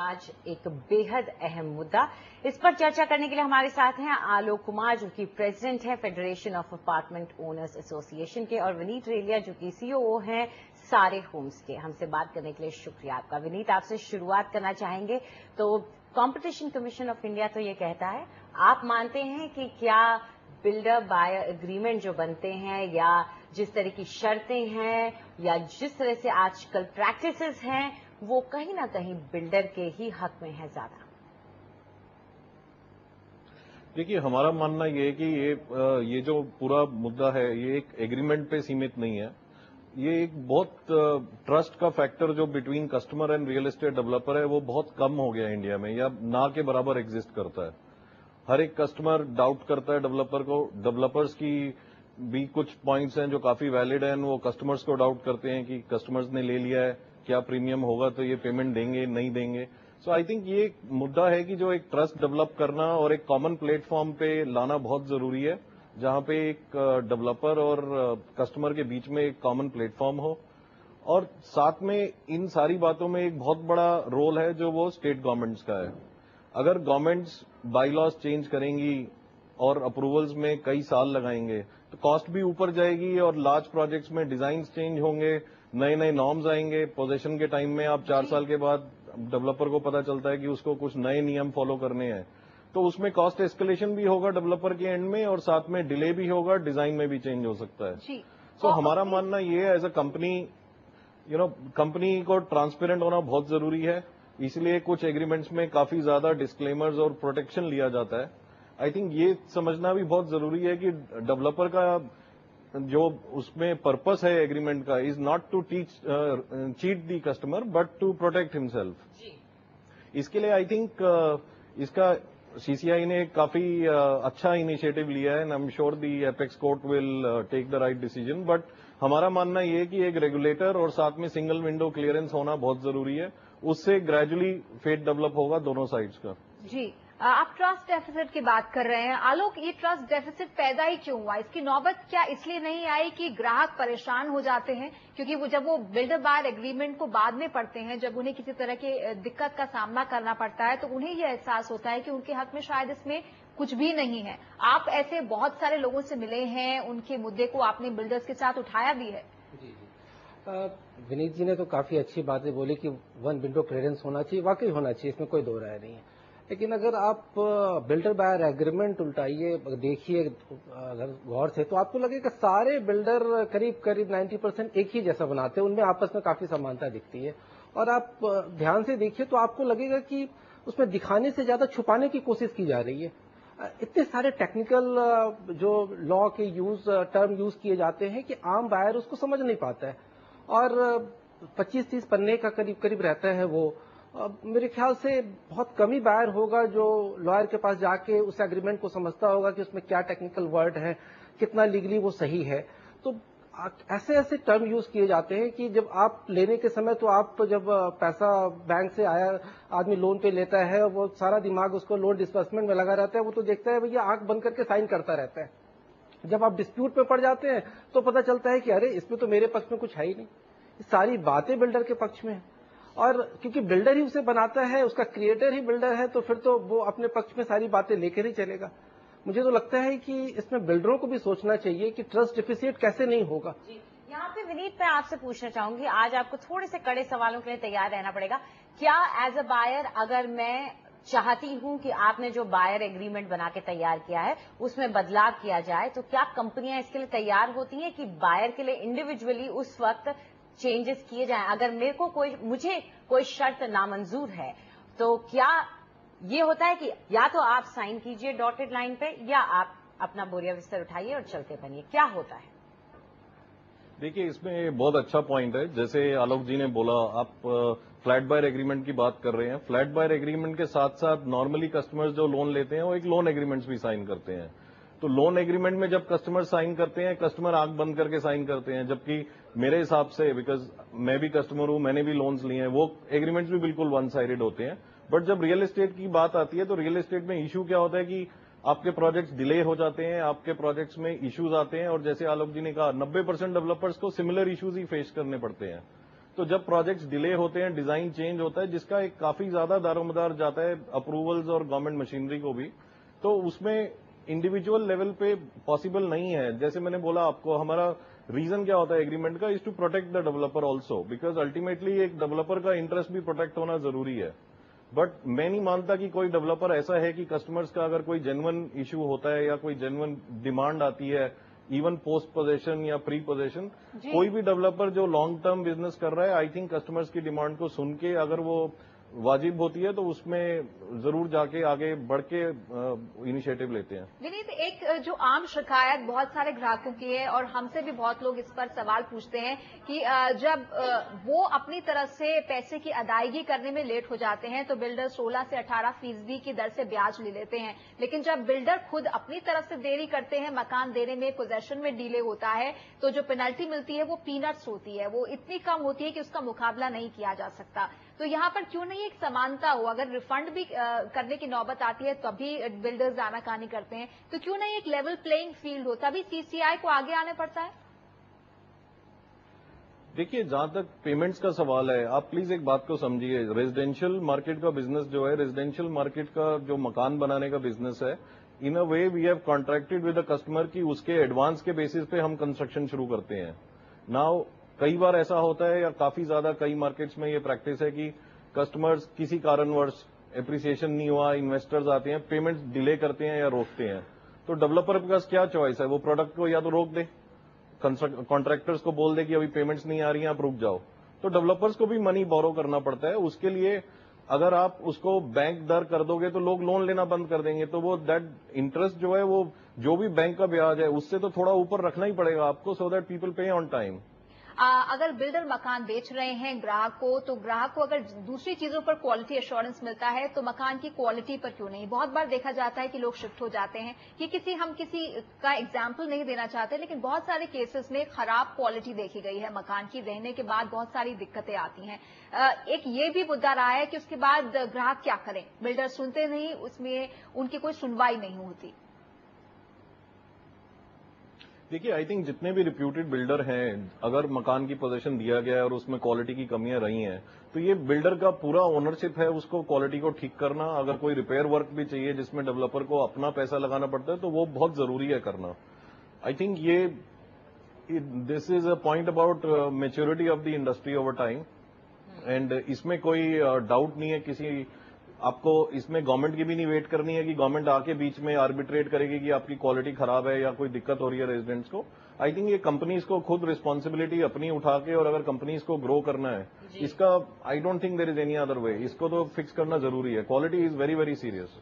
आज एक बेहद अहम मुद्दा। इस पर चर्चा करने के लिए हमारे साथ हैं आलोक कुमार, जो कि प्रेसिडेंट है federation of apartment owners association के, और विनीत रेलिया, जो कि सीओओ हैं सारे होम्स के। हमसे बात करने के लिए शुक्रिया आपका। विनीत, आपसे शुरुआत करना चाहेंगे। तो कॉम्पिटिशन कमीशन ऑफ इंडिया तो ये कहता है, आप मानते हैं कि क्या बिल्डर बायर एग्रीमेंट जो बनते हैं, या जिस तरह की शर्तें हैं, या जिस तरह से आजकल प्रैक्टिसेस हैं, वो कहीं ना कहीं बिल्डर के ही हक में है ज्यादा? देखिए, हमारा मानना ये है कि ये जो पूरा मुद्दा है, ये एक एग्रीमेंट पे सीमित नहीं है। ये एक बहुत ट्रस्ट का फैक्टर जो between customer and real estate developer है, वो बहुत कम हो गया इंडिया में, या ना के बराबर एग्जिस्ट करता है। हर एक कस्टमर डाउट करता है डेवलपर को। डेवलपर्स की भी कुछ पॉइंट्स हैं जो काफी वैलिड हैं, वो कस्टमर्स को डाउट करते हैं कि कस्टमर्स ने ले लिया है, क्या प्रीमियम होगा तो ये पेमेंट देंगे नहीं देंगे। सो आई थिंक ये एक मुद्दा है कि जो एक ट्रस्ट डेवलप करना और एक कॉमन प्लेटफॉर्म पे लाना बहुत जरूरी है, जहां पे एक डेवलपर और कस्टमर के बीच में एक कॉमन प्लेटफॉर्म हो। और साथ में इन सारी बातों में एक बहुत बड़ा रोल है जो वो स्टेट गवर्नमेंट्स का है। अगर गवर्नमेंट्स बाईलॉज चेंज करेंगी और अप्रूवल्स में कई साल लगाएंगे तो कॉस्ट भी ऊपर जाएगी, और लार्ज प्रोजेक्ट्स में डिजाइन चेंज होंगे, नए नए नॉर्म्स आएंगे। पोजेशन के टाइम में आप 4 साल के बाद डेवलपर को पता चलता है कि उसको कुछ नए नियम फॉलो करने हैं, तो उसमें कॉस्ट एस्केलेशन भी होगा डेवलपर के एंड में, और साथ में डिले भी होगा, डिजाइन में भी चेंज हो सकता है। सो हमारा मानना ये है, एज अ कंपनी कंपनी को ट्रांसपेरेंट होना बहुत जरूरी है। इसलिए कुछ एग्रीमेंट्स में काफी ज्यादा डिस्क्लेमर्स और प्रोटेक्शन लिया जाता है। आई थिंक ये समझना भी बहुत जरूरी है कि डेवलपर का जो उसमें पर्पस है एग्रीमेंट का, is not to cheat the customer but to protect himself. इसके लिए आई थिंक इसका सीसीआई ने काफी अच्छा इनिशिएटिव लिया है, and I am sure the apex court will take the right decision. But हमारा मानना यह है कि एक रेगुलेटर और साथ में सिंगल विंडो क्लियरेंस होना बहुत जरूरी है। उससे ग्रेजुअली फेट डेवलप होगा दोनों साइड्स का। जी, आप ट्रस्ट डेफिसिट की बात कर रहे हैं आलोक, ये ट्रस्ट डेफिसिट पैदा ही क्यों हुआ? इसकी नौबत क्या इसलिए नहीं आई कि ग्राहक परेशान हो जाते हैं? क्योंकि जब वो बिल्डर बायर एग्रीमेंट को बाद में पढ़ते हैं, जब उन्हें किसी तरह की दिक्कत का सामना करना पड़ता है, तो उन्हें यह एहसास होता है कि उनके हक में शायद इसमें कुछ भी नहीं है। आप ऐसे बहुत सारे लोगों से मिले हैं, उनके मुद्दे को आपने बिल्डर्स के साथ उठाया भी है। जी विनीत जी ने तो काफी अच्छी बातें बोली कि वन विंडो क्लियरेंस होना चाहिए, वाकई होना चाहिए, इसमें कोई दो राय नहीं है। लेकिन अगर आप बिल्डर बायर एग्रीमेंट उल्टाइए, देखिए अगर गौर से, तो आपको लगेगा सारे बिल्डर करीब करीब 90% एक ही जैसा बनाते हैं, उनमें आपस में काफी समानता दिखती है। और आप ध्यान से देखिए तो आपको लगेगा कि उसमें दिखाने से ज्यादा छुपाने की कोशिश की जा रही है। इतने सारे टेक्निकल जो लॉ के टर्म यूज किए जाते हैं कि आम बायर उसको समझ नहीं पाता है, और 25-30 पन्ने का करीब करीब रहता है वो। मेरे ख्याल से बहुत कम ही बायर होगा जो लॉयर के पास जाके उस एग्रीमेंट को समझता होगा कि उसमें क्या टेक्निकल वर्ड है, कितना लीगली वो सही है। तो ऐसे ऐसे टर्म यूज किए जाते हैं कि जब आप लेने के समय, तो आप जब पैसा बैंक से आया, आदमी लोन पे लेता है, वो सारा दिमाग उसको लोन डिस्बर्समेंट में लगा रहता है, वो तो देखता है भैया आंख बंद करके साइन करता रहता है। जब आप डिस्प्यूट में पड़ जाते हैं तो पता चलता है कि अरे इसमें तो मेरे पक्ष में कुछ है ही नहीं, सारी बातें बिल्डर के पक्ष में है। और क्योंकि बिल्डर ही उसे बनाता है, उसका क्रिएटर ही बिल्डर है, तो फिर तो वो अपने पक्ष में सारी बातें लेकर ही चलेगा। मुझे तो लगता है कि इसमें बिल्डरों को भी सोचना चाहिए कि ट्रस्ट डेफिसिट कैसे नहीं होगा। यहाँ पे विनीत, मैं आपसे पूछना चाहूंगी, आज आपको थोड़े से कड़े सवालों के लिए तैयार रहना पड़ेगा। क्या एज अ बायर, अगर मैं चाहती हूं कि आपने जो बायर एग्रीमेंट बना के तैयार किया है उसमें बदलाव किया जाए, तो क्या कंपनियां इसके लिए तैयार होती हैं कि बायर के लिए इंडिविजुअली उस वक्त चेंजेस किए जाएं? अगर मुझे कोई शर्त नामंजूर है, तो क्या ये होता है कि या तो आप साइन कीजिए डॉटेड लाइन पे, या आप अपना बोरिया बिस्तर उठाइए और चलते बनिए? क्या होता है? देखिए, इसमें बहुत अच्छा पॉइंट है। जैसे आलोक जी ने बोला, आप फ्लैट बायर एग्रीमेंट की बात कर रहे हैं। फ्लैट बायर एग्रीमेंट के साथ साथ नॉर्मली कस्टमर्स जो लोन लेते हैं वो एक लोन एग्रीमेंट्स भी साइन करते हैं। तो लोन एग्रीमेंट में जब कस्टमर साइन करते हैं, कस्टमर आंख बंद करके साइन करते हैं, जबकि मेरे हिसाब से, बिकॉज मैं भी कस्टमर हूं, मैंने भी लोन्स लिए हैं, वो एग्रीमेंट्स भी बिल्कुल वन साइडेड होते हैं। बट जब रियल एस्टेट की बात आती है तो रियल एस्टेट में इशू क्या होता है कि आपके प्रोजेक्ट्स डिले हो जाते हैं, आपके प्रोजेक्ट्स में इश्यूज आते हैं, और जैसे आलोक जी ने कहा 90% डेवलपर्स को सिमिलर इश्यूज ही फेस करने पड़ते हैं। तो जब प्रोजेक्ट्स डिले होते हैं, डिजाइन चेंज होता है, जिसका एक काफी ज्यादा दारोमदार जाता है अप्रूवल्स और गवर्नमेंट मशीनरी को भी, तो उसमें इंडिविजुअल लेवल पे पॉसिबल नहीं है। जैसे मैंने बोला आपको, हमारा रीजन क्या होता है एग्रीमेंट का, is to protect the developer also, because ultimately एक डेवलपर का इंटरेस्ट भी प्रोटेक्ट होना जरूरी है। बट मैं नहीं मानता कि कोई डेवलपर ऐसा है कि कस्टमर्स का अगर कोई जेन्युइन इशू होता है या कोई जेन्युइन डिमांड आती है, इवन पोस्ट पोजेशन या प्री पोजेशन, कोई भी डेवलपर जो लॉन्ग टर्म बिजनेस कर रहा है, आई थिंक कस्टमर्स की डिमांड को सुन के अगर वो वाजिब होती है तो उसमें जरूर जाके आगे बढ़ के इनिशिएटिव लेते हैं। विनीत, एक जो आम शिकायत बहुत सारे ग्राहकों की है और हमसे भी बहुत लोग इस पर सवाल पूछते हैं कि जब वो अपनी तरफ से पैसे की अदायगी करने में लेट हो जाते हैं तो बिल्डर 16 से 18% की दर से ब्याज ले लेते हैं, लेकिन जब बिल्डर खुद अपनी तरफ से देरी करते हैं, मकान देने में, पोजेशन में डिले होता है, तो जो पेनल्टी मिलती है वो पीनट्स होती है, वो इतनी कम होती है कि उसका मुकाबला नहीं किया जा सकता। तो यहाँ पर क्यों नहीं एक समानता हो? अगर रिफंड भी करने की नौबत आती है तभी बिल्डर्स आनाकानी करते हैं, तो क्यों नहीं एक लेवल प्लेइंग फील्ड हो? तभी सीसीआई को आगे आने पड़ता है। देखिए, जहां तक पेमेंट्स का सवाल है, आप प्लीज एक बात को समझिए, रेजिडेंशियल मार्केट का बिजनेस जो है, रेजिडेंशियल मार्केट का जो मकान बनाने का बिजनेस है, in a way we have contracted with the customer की उसके एडवांस के बेसिस पे हम कंस्ट्रक्शन शुरू करते हैं। नाउ कई बार ऐसा होता है, या काफी ज्यादा कई मार्केट्स में ये प्रैक्टिस है कि कस्टमर्स किसी कारणवश एप्रिसिएशन नहीं हुआ, इन्वेस्टर्स आते हैं, पेमेंट डिले करते हैं या रोकते हैं, तो डेवलपर के पास क्या चॉइस है? वो प्रोडक्ट को या तो रोक दे, कॉन्ट्रैक्टर्स को बोल दे कि अभी पेमेंट्स नहीं आ रही हैं, आप रुक जाओ, तो डेवलपर्स को भी मनी बोरो करना पड़ता है। उसके लिए अगर आप उसको बैंक दर कर दोगे तो लोग लोन लेना बंद कर देंगे, तो वो दैट इंटरेस्ट जो है वो जो भी बैंक का ब्याज है उससे तो थोड़ा ऊपर रखना ही पड़ेगा आपको, सो दैट पीपल पे ऑन टाइम। अगर बिल्डर मकान बेच रहे हैं ग्राहक को, तो ग्राहक को अगर दूसरी चीजों पर क्वालिटी एश्योरेंस मिलता है तो मकान की क्वालिटी पर क्यों नहीं? बहुत बार देखा जाता है कि लोग शिफ्ट हो जाते हैं। ये हम किसी का एग्जाम्पल नहीं देना चाहते, लेकिन बहुत सारे केसेस में खराब क्वालिटी देखी गई है मकान की, रहने के बाद बहुत सारी दिक्कतें आती हैं। एक ये भी मुद्दा रहा है कि उसके बाद ग्राहक क्या करें? बिल्डर सुनते नहीं, उसमें उनकी कोई सुनवाई नहीं होती। देखिए, आई थिंक जितने भी रिप्यूटेड बिल्डर हैं, अगर मकान की पोजीशन दिया गया है और उसमें क्वालिटी की कमियां रही हैं, तो ये बिल्डर का पूरा ओनरशिप है उसको क्वालिटी को ठीक करना। अगर कोई रिपेयर वर्क भी चाहिए जिसमें डेवलपर को अपना पैसा लगाना पड़ता है, तो वो बहुत जरूरी है करना। I think this is a point about maturity of the industry over time, and इसमें कोई डाउट नहीं है किसी आपको। इसमें गवर्नमेंट की भी नहीं वेट करनी है कि गवर्नमेंट आके बीच में आर्बिट्रेट करेगी कि आपकी क्वालिटी खराब है या कोई दिक्कत हो रही है रेजिडेंट्स को। आई थिंक ये कंपनीज को खुद रिस्पॉन्सिबिलिटी अपनी उठा के, और अगर कंपनीज को ग्रो करना है, इसका I don't think there is any other way, इसको तो फिक्स करना जरूरी है। Quality is very very serious.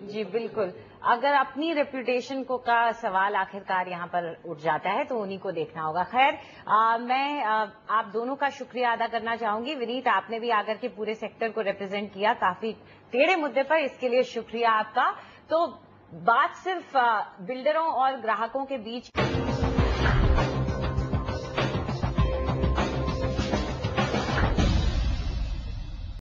जी बिल्कुल, अगर अपनी रेपुटेशन को का सवाल आखिरकार यहाँ पर उठ जाता है तो उन्हीं को देखना होगा। खैर, मैं आप दोनों का शुक्रिया अदा करना चाहूंगी। विनीत, आपने भी आकर के पूरे सेक्टर को रिप्रेजेंट किया काफी टेढ़े मुद्दे पर, इसके लिए शुक्रिया आपका। तो बात सिर्फ बिल्डरों और ग्राहकों के बीच